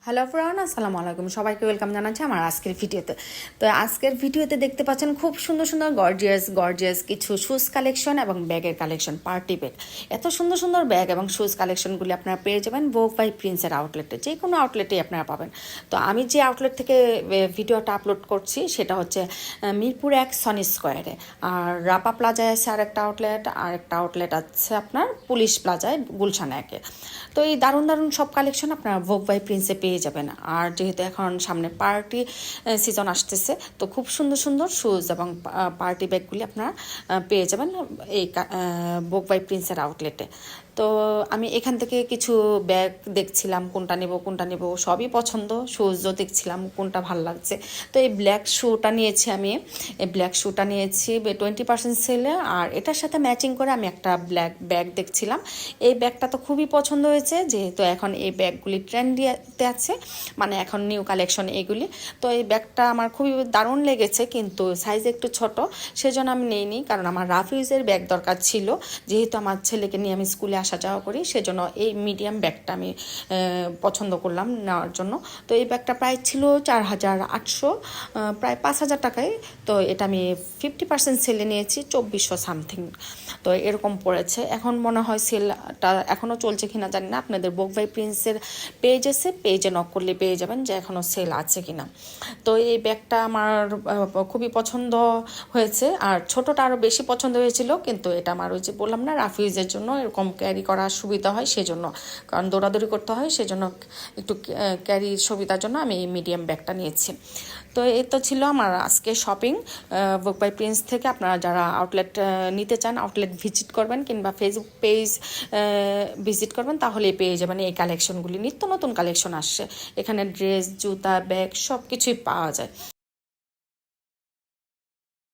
Hello Fran, আসসালামু আলাইকুম। সবাইকে ওয়েলকাম জানাচ্ছি আমার আজকের ভিডিওতে। তো আজকের ভিডিওতে দেখতে পাচ্ছেন খুব সুন্দর সুন্দর গর্জিয়াস কিছু শুজ কালেকশন এবং ব্যাগের কালেকশন, পার্টি ব্যাগ। এত সুন্দর সুন্দর ব্যাগ এবং শুজ কালেকশনগুলি আপনারা পেয়ে যাবেন ভোগ বাই প্রিন্সের আউটলেটে, যে কোনো আউটলেটেই আপনারা পাবেন। তো আমি যে আউটলেট থেকে ভিডিওটা আপলোড করছি সেটা হচ্ছে মিরপুর 1 সনি স্কোয়ারে, আর রাপা প্লাজায় আছে আরেকটা আউটলেট আছে আপনার পুলিশ প্লাজায় গুলশান 1-এ। তো এই দারুণ দারুণ সব কালেকশন আপনারা ভোগ বাই প্রিন্সে পেয়ে যাবেন। আর যেহেতু এখন সামনে পার্টি সিজন আসতেছে, তো খুব সুন্দর সুন্দর শুজ এবং পার্টি ব্যাগগুলি আপনারা পেয়ে যাবেন এই ভোগ বাই প্রিন্সের আউটলেটে। তো আমি এখান থেকে কিছু ব্যাগ দেখছিলাম, কোনটা নেব সবই পছন্দ। শুজও দেখছিলাম কোনটা ভালো লাগছে। তো এই ব্ল্যাক শুটা নিয়েছি আমি, এই ব্ল্যাক শুটা নিয়েছি 20% সেলে, আর এটার সাথে ম্যাচিং করে আমি একটা ব্ল্যাক ব্যাগ দেখছিলাম। এই ব্যাগটা তো খুবই পছন্দ হয়েছে, যেহেতু এখন এই ব্যাগগুলি ট্রেন্ডিতে আছে, মানে এখন নিউ কালেকশন এগুলি। তো এই ব্যাগটা আমার খুবই দারুণ লেগেছে, কিন্তু সাইজ একটু ছোট, সেজন্য আমি নেইনি। কারণ আমার রাফ ইউজের ব্যাগ দরকার ছিল, যেহেতু আমার ছেলেকে নিয়ে আমি স্কুলে আসা যাওয়া করি, সেজন্য এই মিডিয়াম ব্যাগটা আমি পছন্দ করলাম নেওয়ার জন্য। তো এই ব্যাগটা প্রাইস ছিল 4800, প্রায় 5000 টাকায়। তো এটা আমি 50% সেলে নিয়েছি 2400 সামথিং। তো এরকম পড়েছে। এখন মনে হয় সেলটা এখনও চলছে কিনা জানি না। আপনাদের ভোগ বাই প্রিন্সের পেজ আছে, পেজে নক করলে পেয়ে যাবেন যে এখনও সেল আছে কিনা। তো এই ব্যাগটা আমার খুবই পছন্দ হয়েছে, আর ছোটোটা আরও বেশি পছন্দ হয়েছিল, কিন্তু এটা আমার ওই যে বললাম না, রাফিউজের জন্য এরকম ক্যারি করার সুবিধা হয় সেজন্য, কারণ দৌড়াদৌড়ি করতে হয়, সেজন্য একটু ক্যারির সুবিধার জন্য আমি এই মিডিয়াম ব্যাগটা নিয়েছি। তো এই তো ছিল আমার আজকে শপিং ভোগ বাই প্রিন্স থেকে। আপনারা যারা আউটলেট নিতে চান, আউটলেট ভিজিট করবেন কিংবা ফেসবুক পেজ ভিজিট করবেন, তাহলেই পেয়ে যাবেন এই কালেকশনগুলি। নিত্য নতুন কালেকশন আসছে এখানে, ড্রেস, জুতা, ব্যাগ সব কিছুই পাওয়া যায়।